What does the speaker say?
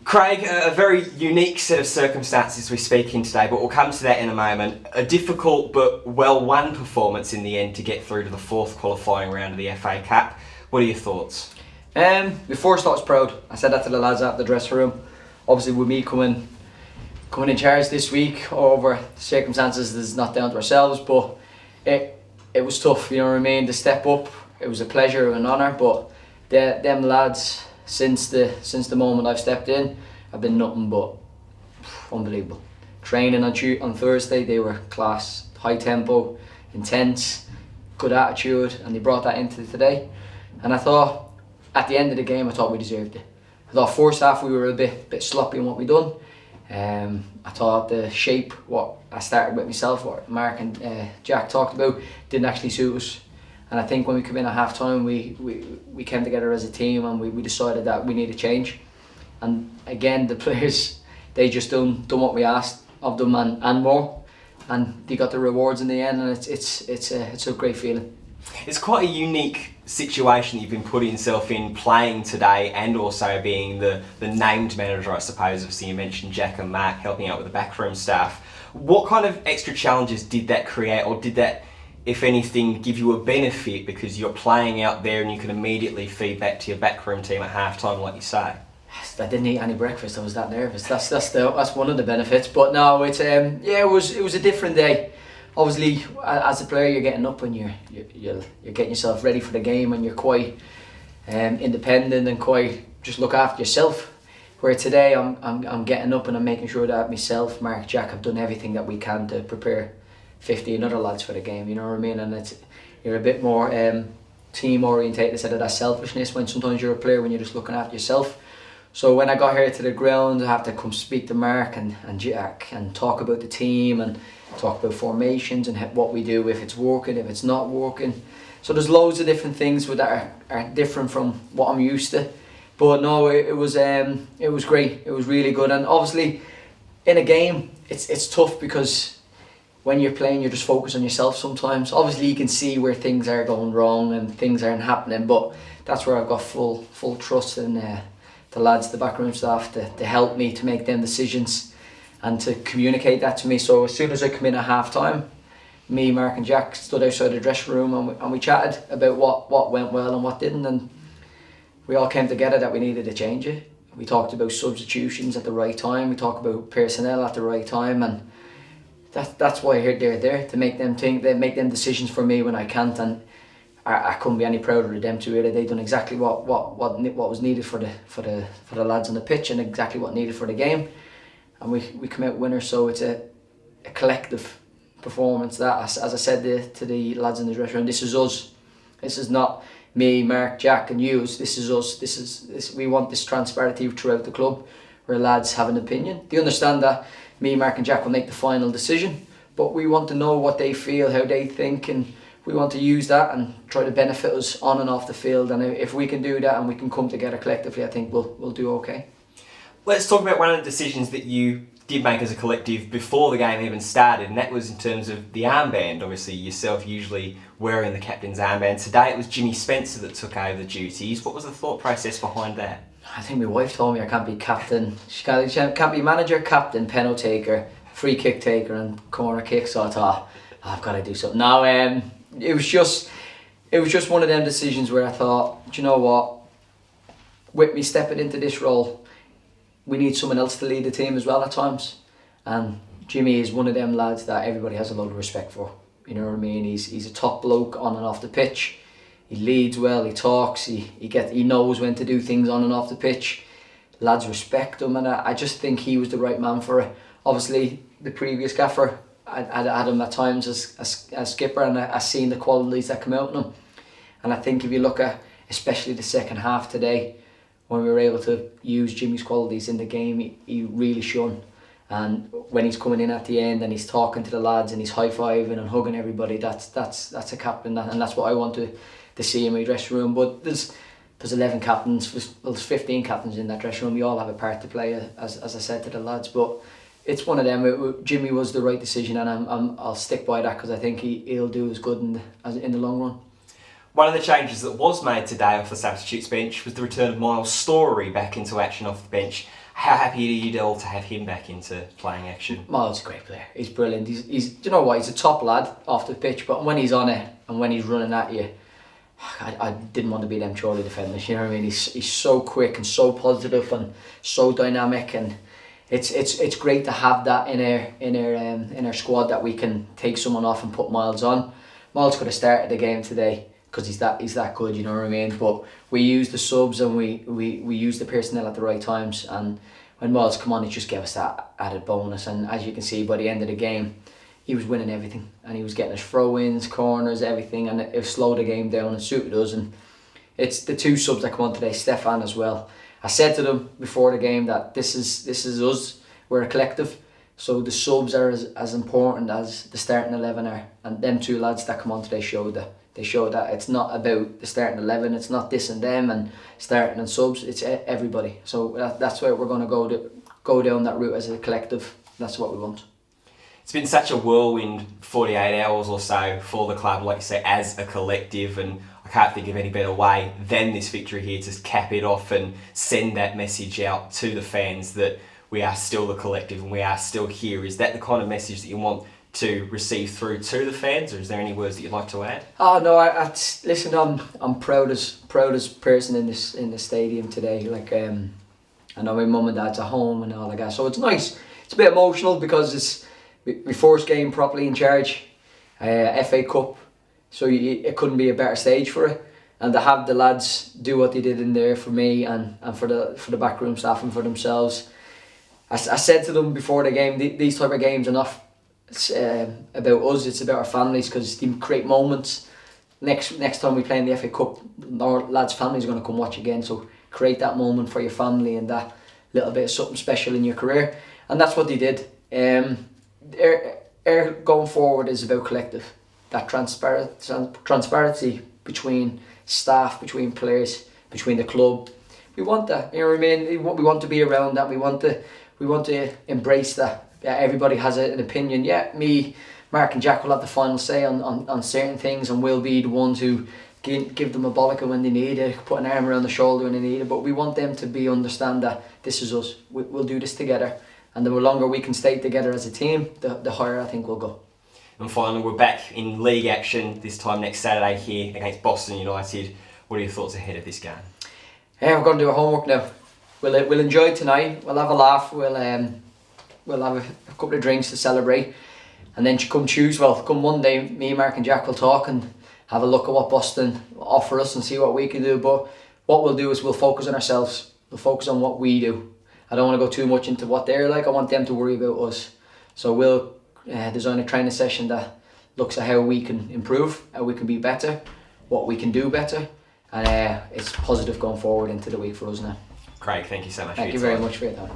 Craig, a very unique set of circumstances we speak in today, but we'll come to that in a moment. A difficult but well-won performance in the end to get through to the fourth qualifying round of the FA Cup. What are your thoughts? Before I was proud. I said that to the lads at the dressing room. Obviously with me coming in charge this week over circumstances is not down to ourselves, but it was tough, you know what I mean, to step up. It was a pleasure and an honour, but them lads since the moment I've stepped in have been nothing but unbelievable. Training on Thursday, they were class, high tempo, intense, good attitude, and they brought that into today. And I thought at the end of the game, I thought we deserved it. I thought first half we were a bit sloppy in what we done. I thought the shape, what I started with myself, what Mark and Jack talked about, didn't actually suit us. And I think when we came in at half time, we came together as a team and we decided that we need a change. And again, the players, they just done what we asked of them and more. And they got the rewards in the end, and it's a great feeling. It's quite a unique situation that you've been putting yourself in, playing today and also being the named manager, I suppose. Obviously you mentioned Jack and Mark helping out with the backroom staff. What kind of extra challenges did that create, or did that, if anything, give you a benefit because you're playing out there and you can immediately feed back to your backroom team at half time, like you say? I didn't eat any breakfast. I was that nervous. That's one of the benefits. But no, it was a different day. Obviously, as a player, you're getting up and you're getting yourself ready for the game, and you're quite independent and quite just look after yourself. Where today, I'm getting up and I'm making sure that myself, Mark, Jack have done everything that we can to prepare 15 other lads for the game. You know what I mean? And you're a bit more team orientated instead of that selfishness. When sometimes you're a player when you're just looking after yourself. So when I got here to the ground, I have to come speak to Mark and Jack and talk about the team and talk about formations and what we do, if it's working, if it's not working. So there's loads of different things that are different from what I'm used to. But no, it was great. It was really good. And obviously, in a game, it's tough because when you're playing, you're just focused on yourself sometimes. Obviously, you can see where things are going wrong and things aren't happening. But that's where I've got full trust in the lads, the backroom staff, to help me to make them decisions and to communicate that to me. So as soon as I come in at half time, me, Mark and Jack stood outside the dressing room and we chatted about what went well and what didn't, and we all came together that we needed to change it. We talked about substitutions at the right time, we talked about personnel at the right time, and that's why they're there, to make them think, they make them decisions for me when I can't. And I couldn't be any prouder of them two. They've done exactly what was needed for the lads on the pitch and exactly what needed for the game, and we come out winners. So it's a collective performance. That, as I said to the lads in the dressing room, this is us. This is not me, Mark, Jack and Hughes. This is us. We want this transparency throughout the club, where lads have an opinion. They understand that me, Mark and Jack will make the final decision, but we want to know what they feel, how they think, and we want to use that and try to benefit us on and off the field. And if we can do that and we can come together collectively, I think we'll do okay. Let's talk about one of the decisions that you did make as a collective before the game even started, and that was in terms of the armband. Obviously yourself usually wearing the captain's armband. Today it was Jimmy Spencer that took over the duties. What was the thought process behind that? I think my wife told me I can't be captain. She can't be manager, captain, penalty taker, free kick taker and corner kick. So I thought, I've got to do something. Now it was just one of them decisions where I thought, do you know what, with me stepping into this role, we need someone else to lead the team as well at times. And Jimmy is one of them lads that everybody has a lot of respect for. You know what I mean? He's a top bloke on and off the pitch. He leads well, he talks, he knows when to do things on and off the pitch. Lads respect him, and I just think he was the right man for it. Obviously, the previous gaffer, I had him at times as skipper, and I seen the qualities that come out in him. And I think if you look at especially the second half today, when we were able to use Jimmy's qualities in the game, he really shone. And when he's coming in at the end and he's talking to the lads and he's high-fiving and hugging everybody, that's a captain, and that's what I want to see in my dressing room. But there's 11 captains, there's 15 captains in that dressing room. We all have a part to play, as I said to the lads. But it's one of them. Jimmy was the right decision, and I'll stick by that because I think he'll do as good in the long run. One of the changes that was made today off the substitutes bench was the return of Miles Story back into action off the bench How happy are you all to have him back into playing action? Miles is a great player. He's brilliant. He's do you know what? He's a top lad off the pitch, but when he's on it and when he's running at you, I didn't want to be them Chorley defenders. You know what I mean? He's so quick and so positive and so dynamic, and it's great to have that in our squad that we can take someone off and put Miles on. Miles could have started the game today because he's that good. You know what I mean? But we use the subs and we use the personnel at the right times, and when Miles come on, it just gave us that added bonus. And as you can see, by the end of the game, he was winning everything, and he was getting us throw-ins, corners, everything, and it slowed the game down and suited us. And it's the two subs that come on today, Stefan as well. I said to them before the game that this is us. We're a collective, so the subs are as important as the starting 11 are. And them two lads that come on today showed that. They showed that it's not about the starting 11. It's not this and them and starting and subs. It's everybody. So that's where we're going to go down that route as a collective. That's what we want. It's been such a whirlwind 48 hours or so for the club, like you say, as a collective, and I can't think of any better way than this victory here to cap it off and send that message out to the fans that we are still the collective and we are still here. Is that the kind of message that you want to receive through to the fans, or is there any words that you'd like to add? Oh no, listen, I'm proudest person in the stadium today. Like I know my mum and dad's at home and all that, so it's nice. It's a bit emotional because it's my first game properly in charge, FA Cup, so it couldn't be a better stage for it. And to have the lads do what they did in there for me and for the backroom staff and for themselves. I said to them before the game, these type of games are not about us, it's about our families, because they create moments. Next time we play in the FA Cup, our lads' families are going to come watch again, so create that moment for your family and that little bit of something special in your career. And that's what they did. Going forward is about collective. That transparency between staff, between players, between the club. We want that. You know what I mean? We want to be around that. We want to embrace that. Yeah, everybody has an opinion. Yeah, me, Mark and Jack will have the final say on certain things, and we'll be the ones who give them a bollocker when they need it, put an arm around the shoulder when they need it. But we want them to understand that this is us. We'll do this together. And the longer we can stay together as a team, the higher I think we'll go. And finally, we're back in league action this time next Saturday here against Boston United. What are your thoughts ahead of this game? Yeah, we're going to do our homework now. We'll enjoy tonight. We'll have a laugh. We'll have a couple of drinks to celebrate, and then come Monday, me, Mark, and Jack will talk and have a look at what Boston offer us and see what we can do. But what we'll do is we'll focus on ourselves. We'll focus on what we do. I don't want to go too much into what they're like. I want them to worry about us. So we'll design a training session that looks at how we can improve, how we can be better, what we can do better, and it's positive going forward into the week for us now. Craig, thank you so much. Thank you very much for your time.